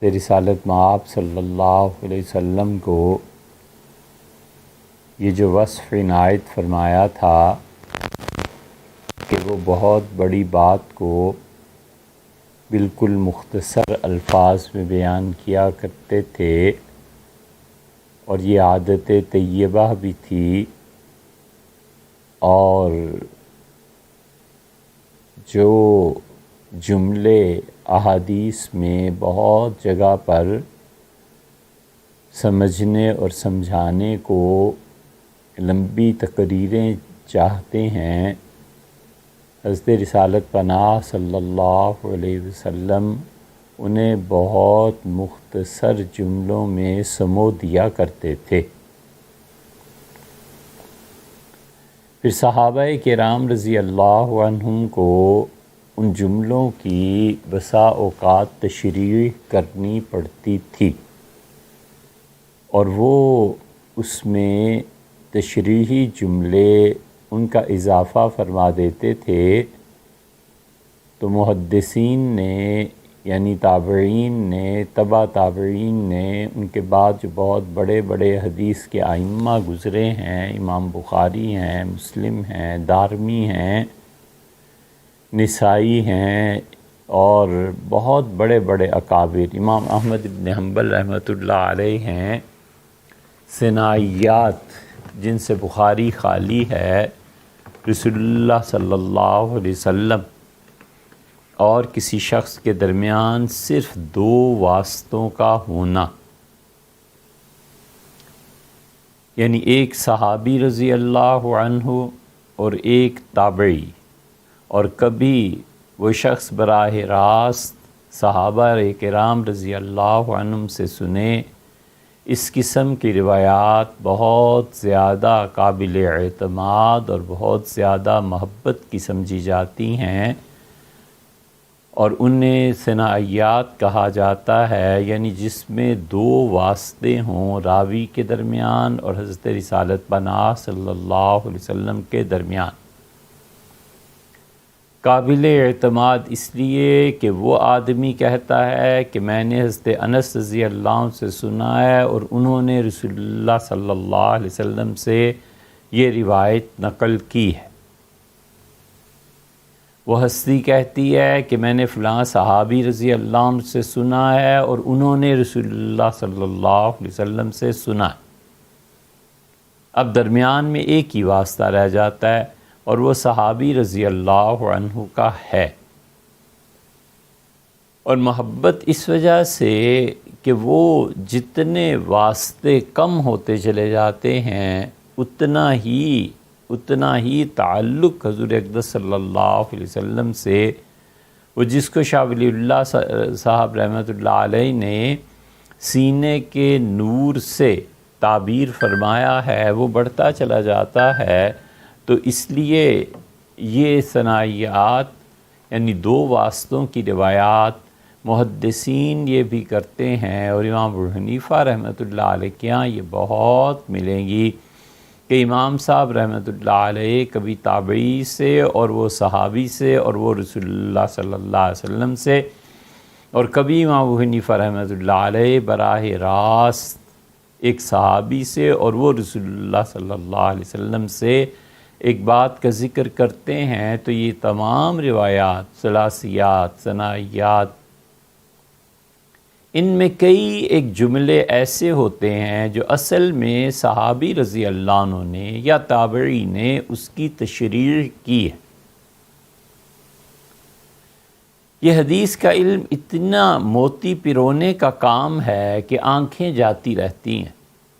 رسالت مآب صلی اللہ علیہ وسلم کو یہ جو وصف عنایت فرمایا تھا کہ وہ بہت بڑی بات کو بالکل مختصر الفاظ میں بیان کیا کرتے تھے، اور یہ عادت طیبہ بھی تھی، اور جو جملے احادیث میں بہت جگہ پر سمجھنے اور سمجھانے کو لمبی تقریریں چاہتے ہیں، حضرت رسالت پناہ صلی اللہ علیہ وسلم انہیں بہت مختصر جملوں میں سمو دیا کرتے تھے۔ پھر صحابہ کرام رضی اللہ عنہم کو ان جملوں کی بسا اوقات تشریح کرنی پڑتی تھی، اور وہ اس میں تشریحی جملے ان کا اضافہ فرما دیتے تھے، تو محدثین نے یعنی تابعین نے، تبع تابعین نے، ان کے بعد جو بہت بڑے بڑے حدیث کے ائمہ گزرے ہیں، امام بخاری ہیں، مسلم ہیں، دارمی ہیں، نسائی ہیں، اور بہت بڑے بڑے اکابر، امام احمد بن حنبل رحمۃ اللہ علیہ ہیں، ثنائیات جن سے بخاری خالی ہے، رسول اللہ صلی اللہ علیہ وسلم اور کسی شخص کے درمیان صرف 2 واسطوں کا ہونا، یعنی ایک صحابی رضی اللہ عنہ اور ایک تابعی، اور کبھی وہ شخص براہ راست صحابہ کرام رضی اللہ عنہم سے سنے، اس قسم کی روایات بہت زیادہ قابل اعتماد اور بہت زیادہ محبت کی سمجھی جاتی ہیں، اور انہیں ثنائیات کہا جاتا ہے، یعنی جس میں 2 واسطے ہوں راوی کے درمیان اور حضرت رسالت پناہ صلی اللہ علیہ وسلم کے درمیان۔ قابل اعتماد اس لیے کہ وہ آدمی کہتا ہے کہ میں نے حضرت انس رضی اللہ عنہ سے سنا ہے، اور انہوں نے رسول اللہ صلی اللہ علیہ وسلم سے یہ روایت نقل کی ہے۔ وہ ہستی کہتی ہے کہ میں نے فلاں صحابی رضی اللہ عنہ سے سنا ہے، اور انہوں نے رسول اللہ صلی اللہ علیہ وسلم سے سنا ہے۔ اب درمیان میں ایک ہی واسطہ رہ جاتا ہے، اور وہ صحابی رضی اللہ عنہ کا ہے، اور محبت اس وجہ سے کہ وہ جتنے واسطے کم ہوتے چلے جاتے ہیں، اتنا ہی تعلق حضور اقدس صلی اللہ علیہ وسلم سے، وہ جس کو شاہ ولی اللہ صاحب رحمۃ اللہ علیہ نے سینے کے نور سے تعبیر فرمایا ہے، وہ بڑھتا چلا جاتا ہے۔ تو اس لیے یہ ثنائیات یعنی 2 واسطوں کی روایات محدثین یہ بھی کرتے ہیں، اور امام ابو حنیفہ رحمۃ اللہ علیہ کے یہاں یہ بہت ملیں گی کہ امام صاحب رحمۃ اللہ علیہ کبھی تابعی سے، اور وہ صحابی سے، اور وہ رسول اللہ صلی اللہ علیہ وسلم سے، اور کبھی امام ابو حنیفہ رحمۃ اللہ علیہ براہ راست ایک صحابی سے، اور وہ رسول اللہ صلی اللہ علیہ وسلم سے ایک بات کا ذکر کرتے ہیں۔ تو یہ تمام روایات، ثلاثیات، ثنائیات، ان میں کئی ایک جملے ایسے ہوتے ہیں جو اصل میں صحابی رضی اللہ عنہ نے یا تابعی نے اس کی تشریح کی ہے۔ یہ حدیث کا علم اتنا موتی پرونے کا کام ہے کہ آنکھیں جاتی رہتی ہیں۔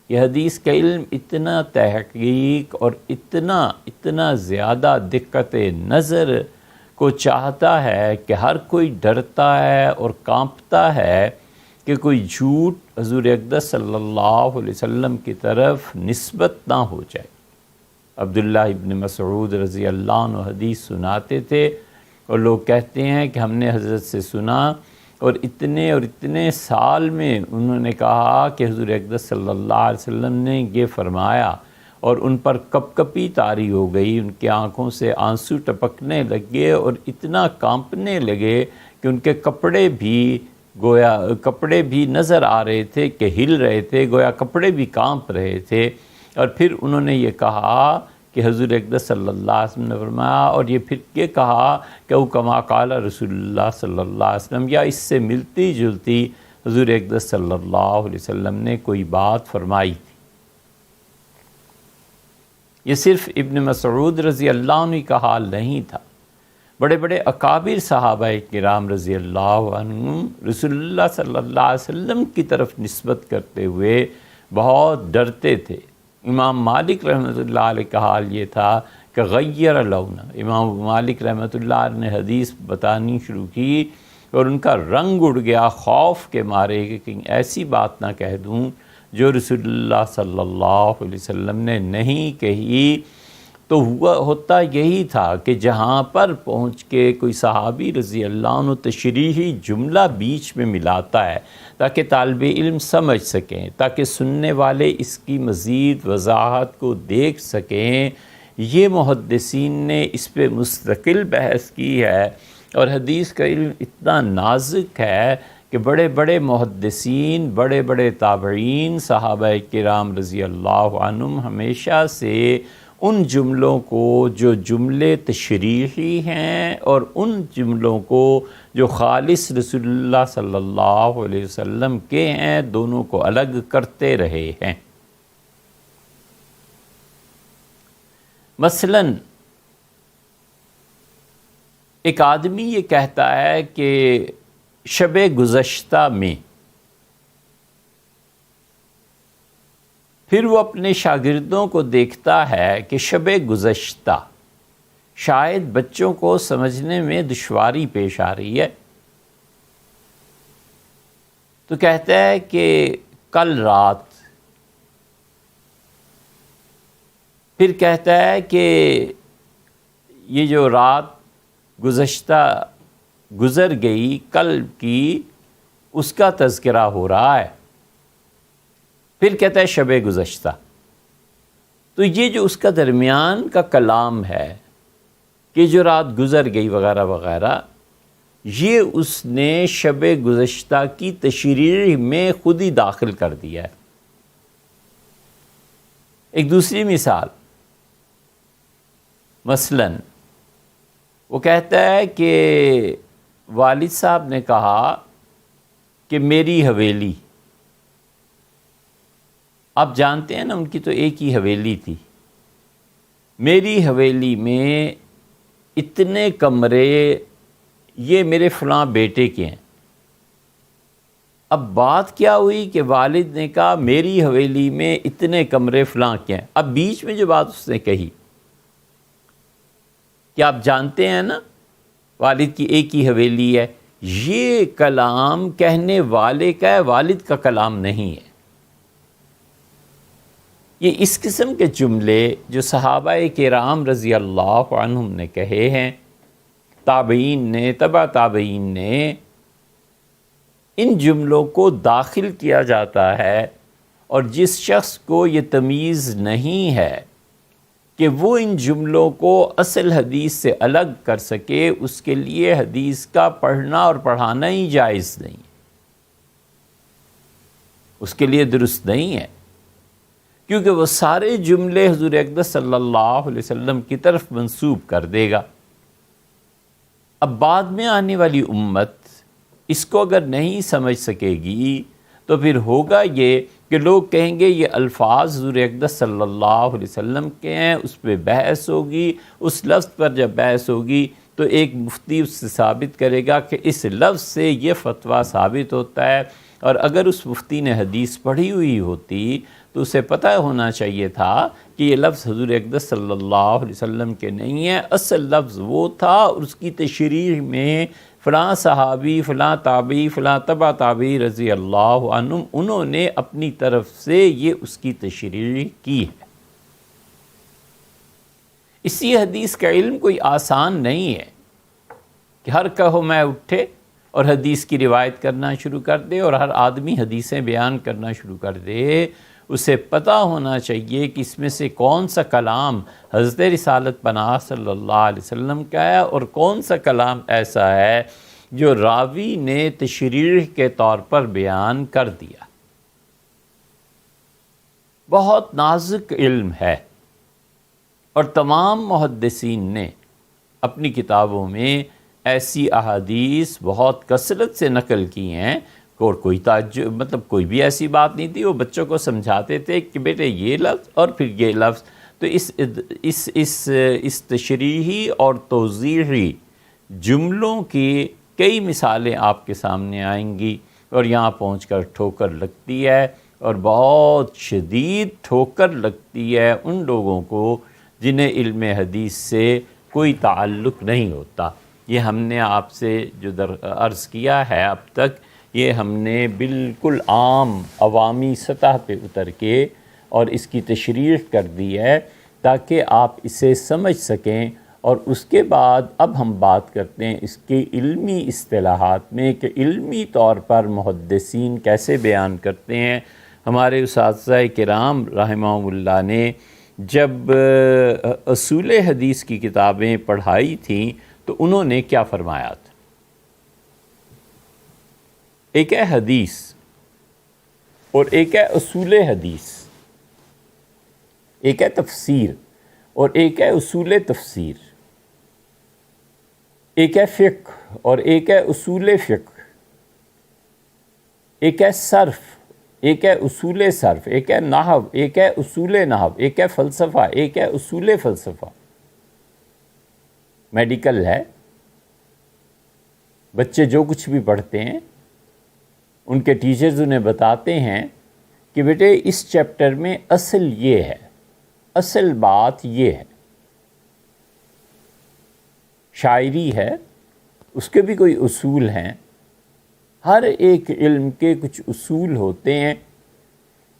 یہ حدیث کا علم اتنا تحقیق اور اتنا زیادہ دقت نظر کو چاہتا ہے کہ ہر کوئی ڈرتا ہے اور کانپتا ہے کہ کوئی جھوٹ حضور اقدس صلی اللہ علیہ وسلم کی طرف نسبت نہ ہو جائے۔ عبداللہ ابن مسعود رضی اللہ عنہ حدیث سناتے تھے، اور لوگ کہتے ہیں کہ ہم نے حضرت سے سنا، اور اتنے سال میں انہوں نے کہا کہ حضور اقدس صلی اللہ علیہ وسلم نے یہ فرمایا، اور ان پر کپ کپی طاری ہو گئی، ان کی آنکھوں سے آنسو ٹپکنے لگے، اور اتنا کانپنے لگے کہ ان کے کپڑے بھی گویا کپڑے بھی نظر آ رہے تھے کہ ہل رہے تھے، گویا کپڑے بھی کانپ رہے تھے، اور پھر انہوں نے یہ کہا کہ حضور اقدس صلی اللہ علیہ وسلم نے فرمایا، اور یہ پھر یہ کہا کہ وہ کما قال رسول اللہ صلی اللہ علیہ وسلم، یا اس سے ملتی جلتی حضور اقدس صلی اللہ علیہ وسلم نے کوئی بات فرمائی تھی۔ یہ صرف ابن مسعود رضی اللہ عنہ کا حال نہیں تھا، بڑے بڑے اکابر صحابہ کرام رضی اللہ عنہم رسول اللہ صلی اللہ علیہ وسلم کی طرف نسبت کرتے ہوئے بہت ڈرتے تھے۔ امام مالک رحمۃ اللہ علیہ کا حال یہ تھا کہ غیر لونا، امام مالک رحمۃ اللہ علیہ نے حدیث بتانی شروع کی اور ان کا رنگ اڑ گیا خوف کے مارے کہ کہیں ایسی بات نہ کہہ دوں جو رسول اللہ صلی اللہ علیہ وسلم نے نہیں کہی۔ تو ہوتا یہی تھا کہ جہاں پر پہنچ کے کوئی صحابی رضی اللہ عنہ تشریحی جملہ بیچ میں ملاتا ہے تاکہ طالب علم سمجھ سکیں، تاکہ سننے والے اس کی مزید وضاحت کو دیکھ سکیں، یہ محدثین نے اس پہ مستقل بحث کی ہے۔ اور حدیث کا علم اتنا نازک ہے کہ بڑے بڑے محدثین، بڑے بڑے تابعین، صحابہ کرام رضی اللہ عنہم ہمیشہ سے ان جملوں کو جو جملے تشریحی ہیں اور ان جملوں کو جو خالص رسول اللہ صلی اللہ علیہ وسلم کے ہیں، دونوں کو الگ کرتے رہے ہیں۔ مثلاً ایک آدمی یہ کہتا ہے کہ شب گزشتہ میں، پھر وہ اپنے شاگردوں کو دیکھتا ہے کہ شب گزشتہ شاید بچوں کو سمجھنے میں دشواری پیش آ رہی ہے، تو کہتا ہے کہ کل رات، پھر کہتا ہے کہ یہ جو رات گزشتہ گزر گئی کل کی، اس کا تذکرہ ہو رہا ہے، پھر کہتا ہے شب گزشتہ۔ تو یہ جو اس کا درمیان کا کلام ہے کہ جو رات گزر گئی وغیرہ وغیرہ، یہ اس نے شب گزشتہ کی تشریح میں خود ہی داخل کر دیا ہے۔ ایک دوسری مثال، مثلاً وہ کہتا ہے کہ والد صاحب نے کہا کہ میری حویلی، آپ جانتے ہیں نا ان کی تو ایک ہی حویلی تھی، میری حویلی میں اتنے کمرے، یہ میرے فلاں بیٹے کے ہیں۔ اب بات کیا ہوئی کہ والد نے کہا میری حویلی میں اتنے کمرے فلاں کے ہیں، اب بیچ میں جو بات اس نے کہی کہ آپ جانتے ہیں نا والد کی ایک ہی حویلی ہے، یہ کلام کہنے والے کا ہے، والد کا کلام نہیں ہے۔ یہ اس قسم کے جملے جو صحابہ کرام رضی اللہ عنہم نے کہے ہیں، تابعین نے، تبع تابعین نے، ان جملوں کو داخل کیا جاتا ہے، اور جس شخص کو یہ تمیز نہیں ہے کہ وہ ان جملوں کو اصل حدیث سے الگ کر سکے، اس کے لیے حدیث کا پڑھنا اور پڑھانا ہی جائز نہیں، اس کے لیے درست نہیں ہے، کیونکہ وہ سارے جملے حضور اقدس صلی اللہ علیہ وسلم کی طرف منسوب کر دے گا۔ اب بعد میں آنے والی امت اس کو اگر نہیں سمجھ سکے گی تو پھر ہوگا یہ کہ لوگ کہیں گے یہ الفاظ حضور اقدس صلی اللہ علیہ وسلم کے ہیں، اس پہ بحث ہوگی، اس لفظ پر جب بحث ہوگی تو ایک مفتی اس سے ثابت کرے گا کہ اس لفظ سے یہ فتویٰ ثابت ہوتا ہے، اور اگر اس مفتی نے حدیث پڑھی ہوئی ہوتی تو اسے پتہ ہونا چاہیے تھا کہ یہ لفظ حضور اقدس صلی اللہ علیہ وسلم کے نہیں ہے، اصل لفظ وہ تھا، اور اس کی تشریح میں فلاں صحابی، فلاں تابعی، فلاں تبع تابعی رضی اللہ عنہم، انہوں نے اپنی طرف سے یہ اس کی تشریح کی ہے۔ اسی حدیث کا علم کوئی آسان نہیں ہے کہ ہر کہو میں اٹھے اور حدیث کی روایت کرنا شروع کر دے، اور ہر آدمی حدیثیں بیان کرنا شروع کر دے۔ اسے پتہ ہونا چاہیے کہ اس میں سے کون سا کلام حضرت رسالت پناہ صلی اللہ علیہ وسلم کا ہے، اور کون سا کلام ایسا ہے جو راوی نے تشریح کے طور پر بیان کر دیا۔ بہت نازک علم ہے، اور تمام محدثین نے اپنی کتابوں میں ایسی احادیث بہت کثرت سے نقل کی ہیں، اور کوئی تعجب مطلب کوئی بھی ایسی بات نہیں تھی۔ وہ بچوں کو سمجھاتے تھے کہ بیٹے یہ لفظ اور پھر یہ لفظ، تو اس تشریحی اور توضیحی جملوں کی کئی مثالیں آپ کے سامنے آئیں گی، اور یہاں پہنچ کر ٹھوکر لگتی ہے، اور بہت شدید ٹھوکر لگتی ہے ان لوگوں کو جنہیں علم حدیث سے کوئی تعلق نہیں ہوتا۔ یہ ہم نے آپ سے جو عرض کیا ہے اب تک، یہ ہم نے بالکل عام عوامی سطح پہ اتر کے اور اس کی تشریح کر دی ہے تاکہ آپ اسے سمجھ سکیں، اور اس کے بعد اب ہم بات کرتے ہیں اس کے علمی اصطلاحات میں کہ علمی طور پر محدثین کیسے بیان کرتے ہیں۔ ہمارے اساتذہ کرام رحمہم اللہ نے جب اصول حدیث کی کتابیں پڑھائی تھیں تو انہوں نے کیا فرمایا تھا؟ ایک ہے حدیث اور ایک ہے اصول حدیث، ایک ہے تفسیر اور ایک ہے اصول تفسیر، ایک ہے فقہ اور ایک ہے اصول فقہ، ایک ہے صرف، ایک ہے اصول صرف، ایک ہے نحو، ایک ہے اصول نحو، ایک ہے فلسفہ، ایک ہے اصول فلسفہ۔ میڈیکل ہے، بچے جو کچھ بھی پڑھتے ہیں ان کے ٹیچرز انہیں بتاتے ہیں کہ بیٹے اس چیپٹر میں اصل یہ ہے، اصل بات یہ ہے۔ شاعری ہے، اس کے بھی کوئی اصول ہیں، ہر ایک علم کے کچھ اصول ہوتے ہیں،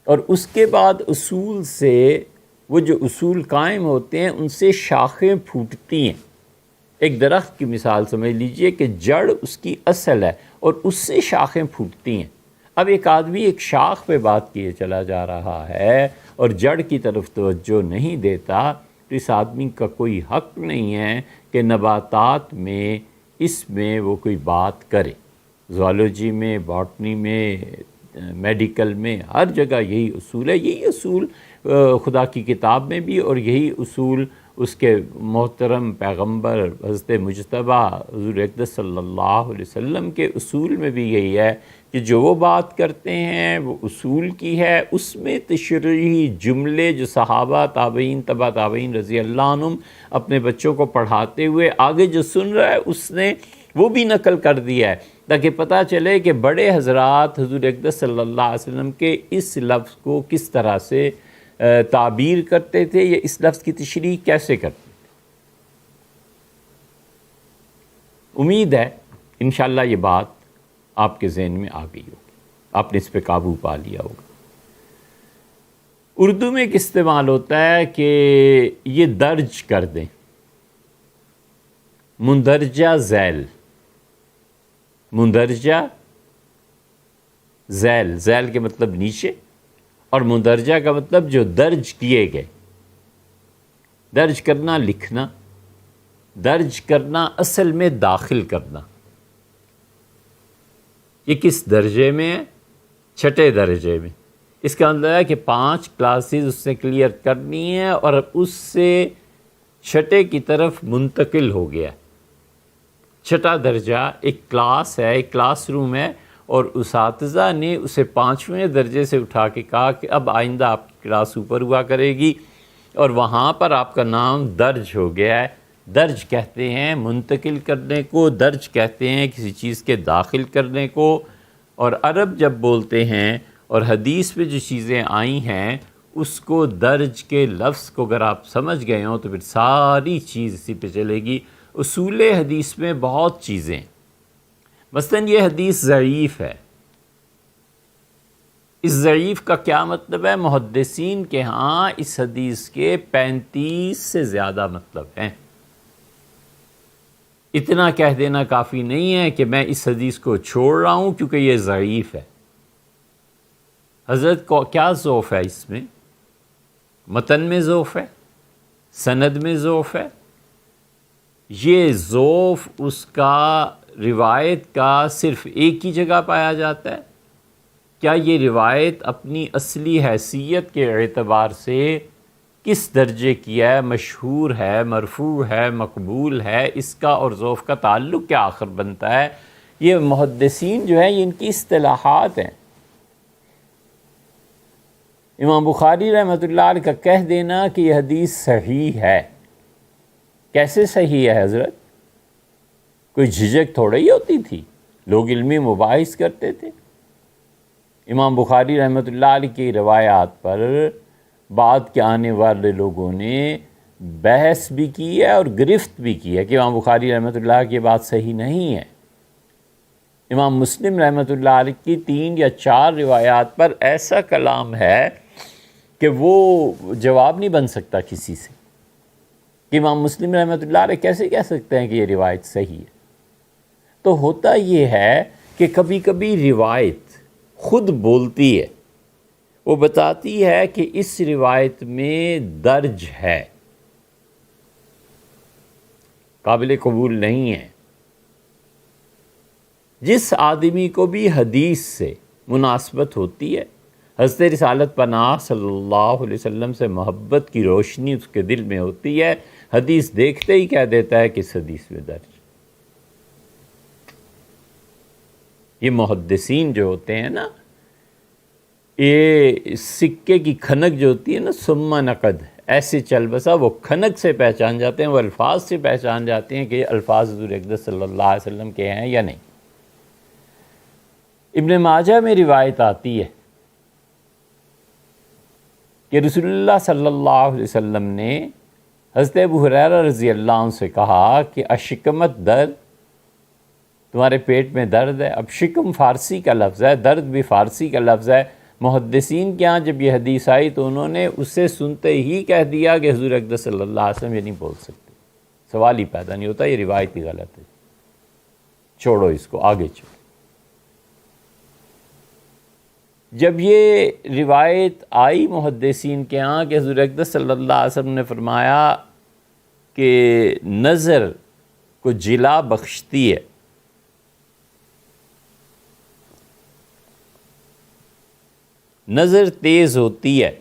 اور اس کے بعد اصول سے وہ جو اصول قائم ہوتے ہیں ان سے شاخیں پھوٹتی ہیں۔ ایک درخت کی مثال سمجھ لیجئے کہ جڑ اس کی اصل ہے اور اس سے شاخیں پھوٹتی ہیں۔ اب ایک آدمی ایک شاخ پہ بات کیے چلا جا رہا ہے اور جڑ کی طرف توجہ نہیں دیتا، تو اس آدمی کا کوئی حق نہیں ہے کہ نباتات میں اس میں وہ کوئی بات کرے۔ زوالوجی میں، باٹنی میں، میڈیکل میں، ہر جگہ یہی اصول ہے۔ یہی اصول خدا کی کتاب میں بھی، اور یہی اصول اس کے محترم پیغمبر حضرت مجتبیٰ حضور اقدس صلی اللہ علیہ وسلم کے اصول میں بھی یہی ہے کہ جو وہ بات کرتے ہیں وہ اصول کی ہے۔ اس میں تشریحی جملے جو صحابہ، تابعین، تبع تابعین رضی اللہ عنہم اپنے بچوں کو پڑھاتے ہوئے آگے جو سن رہا ہے اس نے وہ بھی نقل کر دیا ہے، تاکہ پتہ چلے کہ بڑے حضرات حضور اقدس صلی اللہ علیہ وسلم کے اس لفظ کو کس طرح سے تعبیر کرتے تھے، یا اس لفظ کی تشریح کیسے کرتے تھے۔ امید ہے انشاءاللہ یہ بات آپ کے ذہن میں آ گئی ہوگی، آپ نے اس پہ قابو پا لیا ہوگا۔ اردو میں ایک استعمال ہوتا ہے کہ یہ درج کر دیں، مندرجہ ذیل، مندرجہ ذیل، ذیل کے مطلب نیچے، اور مندرجہ کا مطلب جو درج کیے گئے۔ درج کرنا لکھنا، درج کرنا اصل میں داخل کرنا۔ یہ کس درجے میں ہے؟ چھٹے درجے میں۔ اس کا مطلب ہے کہ 5 کلاسز اس سے کلیئر کرنی ہے اور اس سے چھٹے کی طرف منتقل ہو گیا۔ چھٹا درجہ ایک کلاس ہے، ایک کلاس روم ہے، اور اساتذہ نے اسے 5ویں درجے سے اٹھا کے کہا کہ اب آئندہ آپ کی کلاس اوپر ہوا کرے گی، اور وہاں پر آپ کا نام درج ہو گیا ہے۔ درج کہتے ہیں منتقل کرنے کو، درج کہتے ہیں کسی چیز کے داخل کرنے کو۔ اور عرب جب بولتے ہیں اور حدیث میں جو چیزیں آئی ہیں اس کو درج کے لفظ کو اگر آپ سمجھ گئے ہوں تو پھر ساری چیز اسی پہ چلے گی۔ اصول حدیث میں بہت چیزیں، مثلا یہ حدیث ضعیف ہے، اس ضعیف کا کیا مطلب ہے؟ محدثین کے ہاں اس حدیث کے 35 سے زیادہ مطلب ہیں۔ اتنا کہہ دینا کافی نہیں ہے کہ میں اس حدیث کو چھوڑ رہا ہوں کیونکہ یہ ضعیف ہے۔ حضرت کو کیا ضعف ہے اس میں؟ متن میں ضعف ہے، سند میں ضعف ہے۔ یہ ضعف اس کا روایت کا صرف ایک ہی جگہ پایا جاتا ہے؟ کیا یہ روایت اپنی اصلی حیثیت کے اعتبار سے کس درجے کی ہے، مشہور ہے، مرفوع ہے، مقبول ہے، اس کا اور ذوق کا تعلق کیا آخر بنتا ہے؟ یہ محدثین جو ہیں یہ ان کی اصطلاحات ہیں۔ امام بخاری رحمۃ اللہ علیہ کا کہہ دینا کہ یہ حدیث صحیح ہے، کیسے صحیح ہے حضرت؟ کوئی جھجک تھوڑا ہی ہوتی تھی، لوگ علمی مباحث کرتے تھے۔ امام بخاری رحمۃ اللہ علیہ کی روایات پر بعد کے آنے والے لوگوں نے بحث بھی کی ہے اور گرفت بھی کی ہے کہ امام بخاری رحمۃ اللہ کی بات صحیح نہیں ہے۔ امام مسلم رحمۃ اللہ علیہ کی 3 یا 4 روایات پر ایسا کلام ہے کہ وہ جواب نہیں بن سکتا کسی سے، کہ امام مسلم رحمۃ اللہ علیہ کیسے کہہ سکتے ہیں کہ یہ روایت صحیح ہے۔ تو ہوتا یہ ہے کہ کبھی کبھی روایت خود بولتی ہے، وہ بتاتی ہے کہ اس روایت میں درج ہے، قابل قبول نہیں ہے۔ جس آدمی کو بھی حدیث سے مناسبت ہوتی ہے، حضرت رسالت پناہ صلی اللہ علیہ وسلم سے محبت کی روشنی اس کے دل میں ہوتی ہے، حدیث دیکھتے ہی کہہ دیتا ہے کہ اس حدیث میں درج۔ یہ محدثین جو ہوتے ہیں نا، یہ سکے کی کھنک جو ہوتی ہے نا، ثم نقد، ایسے چل بسا وہ کھنک سے پہچان جاتے ہیں، وہ الفاظ سے پہچان جاتے ہیں کہ یہ الفاظ حضور اقدس صلی اللہ علیہ وسلم کے ہیں یا نہیں۔ ابن ماجہ میں روایت آتی ہے کہ رسول اللہ صلی اللہ علیہ وسلم نے حضرت ابو ہریرہ رضی اللہ عنہ سے کہا کہ اشکمت درد، تمہارے پیٹ میں درد ہے۔ اب شکم فارسی کا لفظ ہے، درد بھی فارسی کا لفظ ہے۔ محدثین کے ہاں جب یہ حدیث آئی تو انہوں نے اسے سنتے ہی کہہ دیا کہ حضور اقدس صلی اللہ علیہ وسلم یہ نہیں بول سکتے، سوال ہی پیدا نہیں ہوتا، یہ روایت ہی غلط ہے، چھوڑو اس کو، آگے چلو۔ جب یہ روایت آئی محدثین کے ہاں کہ حضور اقدس صلی اللہ علیہ وسلم نے فرمایا کہ نظر کو جلا بخشتی ہے، نظر تیز ہوتی ہے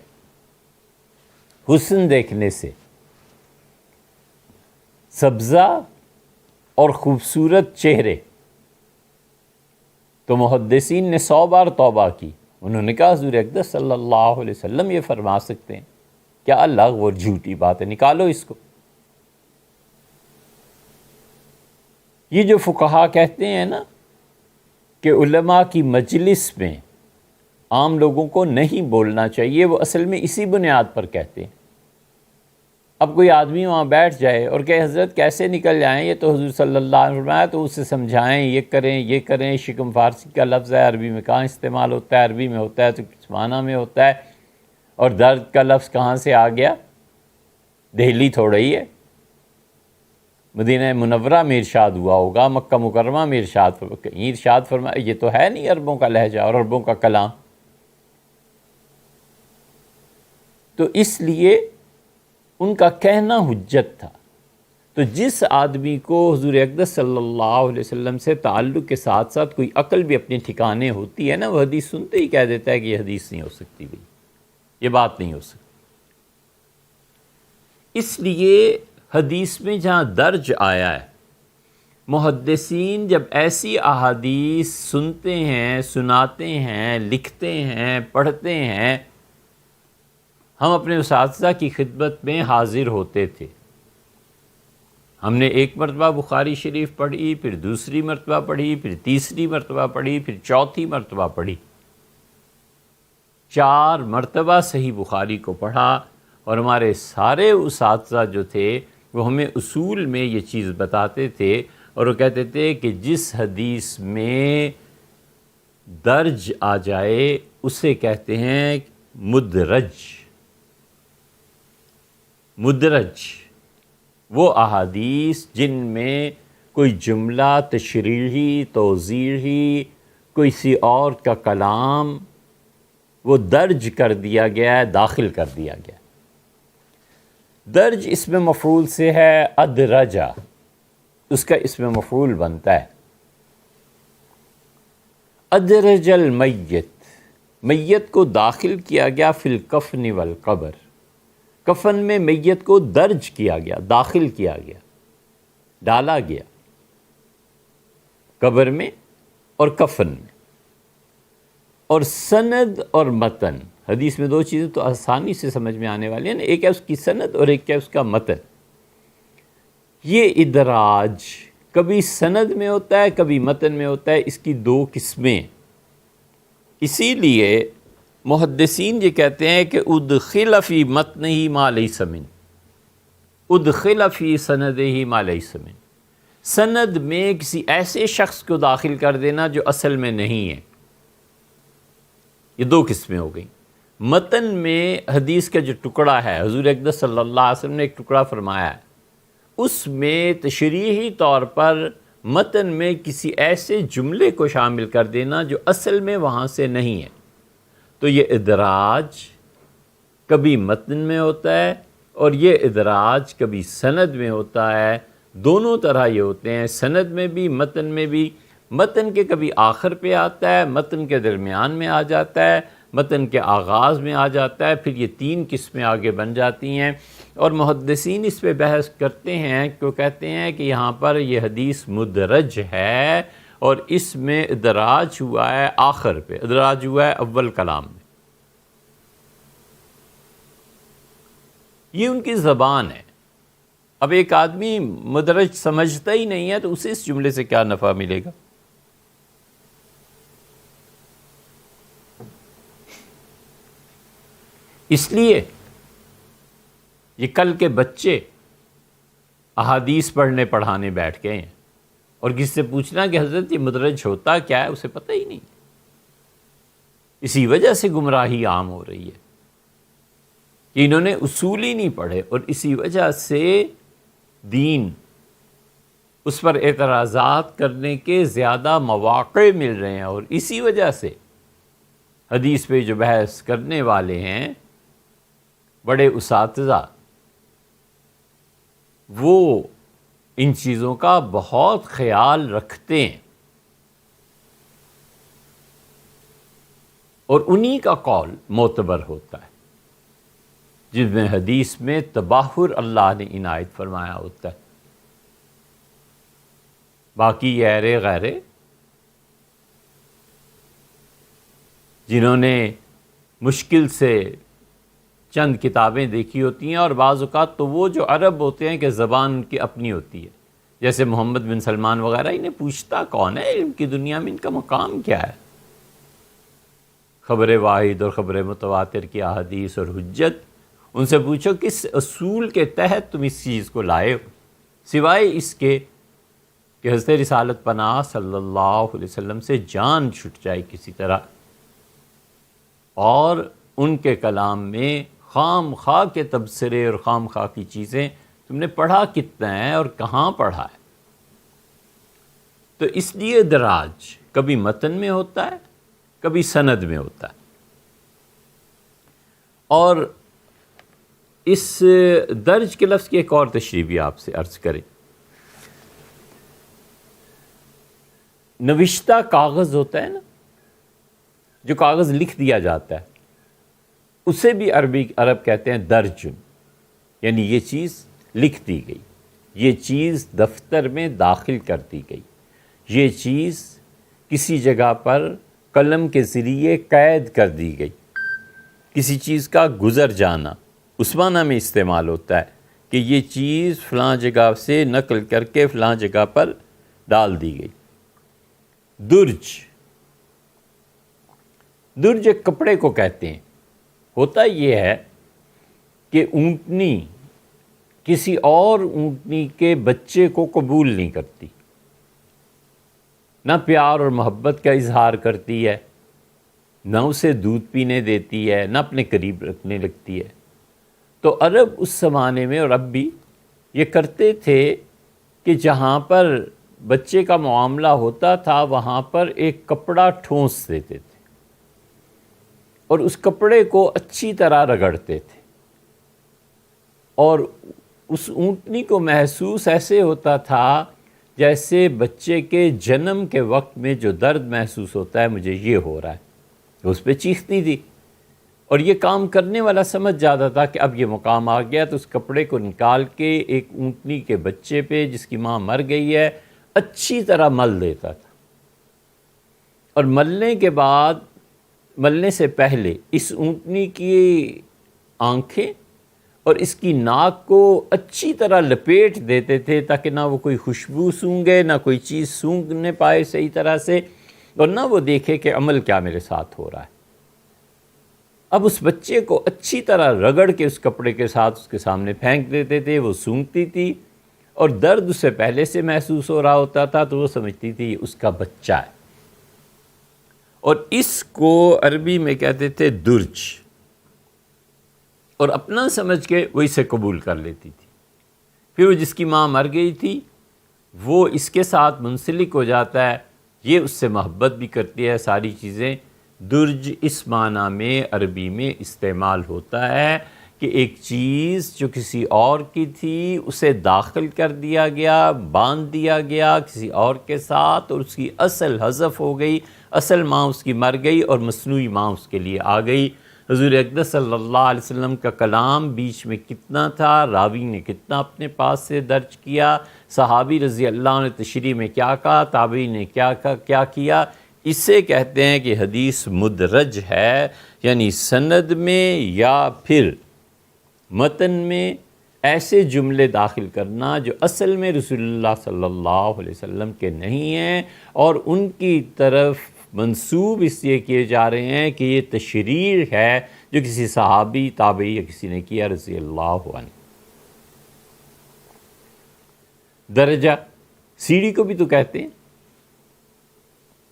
حسن دیکھنے سے، سبزہ اور خوبصورت چہرے، تو محدثین نے 100 بار توبہ کی۔ انہوں نے کہا حضور اقدس صلی اللہ علیہ وسلم یہ فرما سکتے ہیں؟ کیا لغو اور جھوٹی بات ہے، نکالو اس کو۔ یہ جو فقہا کہتے ہیں نا کہ علماء کی مجلس میں عام لوگوں کو نہیں بولنا چاہیے، وہ اصل میں اسی بنیاد پر کہتے ہیں۔ اب کوئی آدمی وہاں بیٹھ جائے اور کہ حضرت کیسے نکل جائیں، یہ تو حضور صلی اللہ علیہ وسلم تو اسے سمجھائیں، یہ کریں یہ کریں۔ شکم فارسی کا لفظ ہے، عربی میں کہاں استعمال ہوتا ہے، عربی میں ہوتا ہے تو کس معنی میں ہوتا ہے، اور درد کا لفظ کہاں سے آ گیا؟ دہلی تھوڑا ہی ہے، مدینہ منورہ میں ارشاد ہوا ہوگا، مکہ مکرمہ میں ارشاد فرمایا، یہ تو ہے نہیں عربوں کا لہجہ اور عربوں کا کلام۔ تو اس لیے ان کا کہنا حجت تھا۔ تو جس آدمی کو حضور اقدس صلی اللہ علیہ وسلم سے تعلق کے ساتھ ساتھ کوئی عقل بھی اپنے ٹھکانے ہوتی ہے نا، وہ حدیث سنتے ہی کہہ دیتا ہے کہ یہ حدیث نہیں ہو سکتی، بھائی یہ بات نہیں ہو سکتی۔ اس لیے حدیث میں جہاں درج آیا ہے، محدثین جب ایسی احادیث سنتے ہیں، سناتے ہیں، لکھتے ہیں، پڑھتے ہیں، ہم اپنے اساتذہ کی خدمت میں حاضر ہوتے تھے۔ ہم نے ایک مرتبہ بخاری شریف پڑھی، پھر دوسری مرتبہ پڑھی، پھر تیسری مرتبہ پڑھی، پھر چوتھی مرتبہ پڑھی، 4 مرتبہ صحیح بخاری کو پڑھا، اور ہمارے سارے اساتذہ جو تھے وہ ہمیں اصول میں یہ چیز بتاتے تھے، اور وہ کہتے تھے کہ جس حدیث میں درج آ جائے اسے کہتے ہیں مدرج۔ مدرج وہ احادیث جن میں کوئی جملہ تشریحی، توضیحی، کسی اور کا کلام وہ درج کر دیا گیا ہے، داخل کر دیا گیا۔ درج اسم مفعول سے ہے ادرجہ، اس کا اسم مفعول بنتا ہے۔ ادرج المیت، میت کو داخل کیا گیا فی الکفن والقبر، کفن میں میت کو درج کیا گیا، داخل کیا گیا، ڈالا گیا قبر میں اور کفن میں۔ اور سند اور متن، حدیث میں دو چیزیں تو آسانی سے سمجھ میں آنے والی ہیں، ایک ہے اس کی سند اور ایک ہے اس کا متن۔ یہ ادراج کبھی سند میں ہوتا ہے کبھی متن میں ہوتا ہے، اس کی دو قسمیں۔ اسی لیے محدثین یہ کہتے ہیں کہ ادخل فی متنہ ما لیس من، ادخل فی سندہ ما لیس من، سند میں کسی ایسے شخص کو داخل کر دینا جو اصل میں نہیں ہے۔ یہ دو قسمیں ہو گئیں۔ متن میں حدیث کا جو ٹکڑا ہے، حضور اقدس صلی اللہ علیہ وسلم نے ایک ٹکڑا فرمایا ہے، اس میں تشریحی طور پر متن میں کسی ایسے جملے کو شامل کر دینا جو اصل میں وہاں سے نہیں ہے، تو یہ ادراج کبھی متن میں ہوتا ہے اور یہ ادراج کبھی سند میں ہوتا ہے۔ دونوں طرح یہ ہوتے ہیں، سند میں بھی متن میں بھی۔ متن کے کبھی آخر پہ آتا ہے، متن کے درمیان میں آ جاتا ہے، متن کے آغاز میں آ جاتا ہے، پھر یہ تین قسمیں آگے بن جاتی ہیں۔ اور محدثین اس پہ بحث کرتے ہیں، کیوں کہتے ہیں کہ یہاں پر یہ حدیث مدرج ہے اور اس میں ادراج ہوا ہے آخر پہ، ادراج ہوا ہے اول کلام میں۔ یہ ان کی زبان ہے۔ اب ایک آدمی مدرج سمجھتا ہی نہیں ہے تو اسے اس جملے سے کیا نفع ملے گا؟ اس لیے یہ کل کے بچے احادیث پڑھنے پڑھانے بیٹھ گئے ہیں، اور کس سے پوچھنا کہ حضرت یہ مدرج ہوتا کیا ہے، اسے پتہ ہی نہیں۔ اسی وجہ سے گمراہی عام ہو رہی ہے کہ انہوں نے اصول ہی نہیں پڑھے، اور اسی وجہ سے دین اس پر اعتراضات کرنے کے زیادہ مواقع مل رہے ہیں، اور اسی وجہ سے حدیث پہ جو بحث کرنے والے ہیں بڑے اساتذہ، وہ ان چیزوں کا بہت خیال رکھتے ہیں، اور انہی کا قول معتبر ہوتا ہے جس میں حدیث میں تباہر اللہ نے عنایت فرمایا ہوتا ہے۔ باقی یہ ایرے غیرے جنہوں نے مشکل سے چند کتابیں دیکھی ہوتی ہیں، اور بعض اوقات تو وہ جو عرب ہوتے ہیں کہ زبان ان کی اپنی ہوتی ہے، جیسے محمد بن سلمان وغیرہ، انہیں پوچھتا کون ہے علم کی دنیا میں، ان کا مقام کیا ہے؟ خبر واحد اور خبر متواتر کی احادیث اور حجت، ان سے پوچھو کس اصول کے تحت تم اس چیز کو لائے ہو، سوائے اس کے کہ حضرت رسالت پناہ صلی اللہ علیہ وسلم سے جان چھٹ جائے کسی طرح، اور ان کے کلام میں خام خواہ کے تبصرے اور خام خواہ کی چیزیں تم نے پڑھا کتنا ہے اور کہاں پڑھا ہے۔ تو اس لیے دراج کبھی متن میں ہوتا ہے کبھی سند میں ہوتا ہے۔ اور اس درج کے لفظ کی ایک اور تشریح بھی آپ سے عرض کریں۔ نوشتہ کاغذ ہوتا ہے نا، جو کاغذ لکھ دیا جاتا ہے، اسے بھی عرب کہتے ہیں درجن، یعنی یہ چیز لکھ دی گئی، یہ چیز دفتر میں داخل کر دی گئی، یہ چیز کسی جگہ پر قلم کے ذریعے قید کر دی گئی، کسی چیز کا گزر جانا اس معنی میں استعمال ہوتا ہے کہ یہ چیز فلاں جگہ سے نقل کر کے فلاں جگہ پر ڈال دی گئی۔ درج ایک کپڑے کو کہتے ہیں۔ ہوتا یہ ہے کہ اونٹنی کسی اور اونٹنی کے بچے کو قبول نہیں کرتی، نہ پیار اور محبت کا اظہار کرتی ہے، نہ اسے دودھ پینے دیتی ہے، نہ اپنے قریب رکھنے لگتی ہے۔ تو عرب اس زمانے میں اور اب بھی یہ کرتے تھے کہ جہاں پر بچے کا معاملہ ہوتا تھا وہاں پر ایک کپڑا ٹھونس دیتے تھے اور اس کپڑے کو اچھی طرح رگڑتے تھے، اور اس اونٹنی کو محسوس ایسے ہوتا تھا جیسے بچے کے جنم کے وقت میں جو درد محسوس ہوتا ہے مجھے یہ ہو رہا ہے، اس پہ چیختی تھی، اور یہ کام کرنے والا سمجھ جاتا تھا کہ اب یہ مقام آ گیا، تو اس کپڑے کو نکال کے ایک اونٹنی کے بچے پہ جس کی ماں مر گئی ہے اچھی طرح مل دیتا تھا، اور ملنے کے بعد، ملنے سے پہلے اس اونٹنی کی آنکھیں اور اس کی ناک کو اچھی طرح لپیٹ دیتے تھے تاکہ نہ وہ کوئی خوشبو سونگے، نہ کوئی چیز سونگنے پائے صحیح طرح سے، اور نہ وہ دیکھے کہ عمل کیا میرے ساتھ ہو رہا ہے۔ اب اس بچے کو اچھی طرح رگڑ کے اس کپڑے کے ساتھ اس کے سامنے پھینک دیتے تھے، وہ سونگتی تھی اور درد اسے پہلے سے محسوس ہو رہا ہوتا تھا، تو وہ سمجھتی تھی یہ اس کا بچہ ہے، اور اس کو عربی میں کہتے تھے درج، اور اپنا سمجھ کے وہ اسے قبول کر لیتی تھی۔ پھر وہ جس کی ماں مر گئی تھی وہ اس کے ساتھ منسلک ہو جاتا ہے، یہ اس سے محبت بھی کرتی ہے، ساری چیزیں۔ درج اس معنی میں عربی میں استعمال ہوتا ہے کہ ایک چیز جو کسی اور کی تھی اسے داخل کر دیا گیا، باندھ دیا گیا کسی اور کے ساتھ، اور اس کی اصل حذف ہو گئی، اصل ماں اس کی مر گئی اور مصنوعی ماں اس کے لیے آ گئی۔ حضور اقدس صلی اللہ علیہ وسلم کا کلام بیچ میں کتنا تھا، راوی نے کتنا اپنے پاس سے درج کیا، صحابی رضی اللہ عنہ نے تشریح میں کیا کہا، تابعی نے کیا کیا، اسے کہتے ہیں کہ حدیث مدرج ہے، یعنی سند میں یا پھر متن میں ایسے جملے داخل کرنا جو اصل میں رسول اللہ صلی اللہ علیہ وسلم کے نہیں ہیں، اور ان کی طرف منسوب اس لیے کیے جا رہے ہیں کہ یہ تشریح ہے جو کسی صحابی، تابعی یا کسی نے کیا رضی اللہ عنہ۔ درجہ سیڑھی کو بھی تو کہتے ہیں،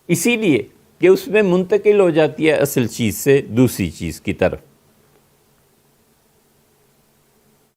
اسی لیے کہ اس میں منتقل ہو جاتی ہے اصل چیز سے دوسری چیز کی طرف۔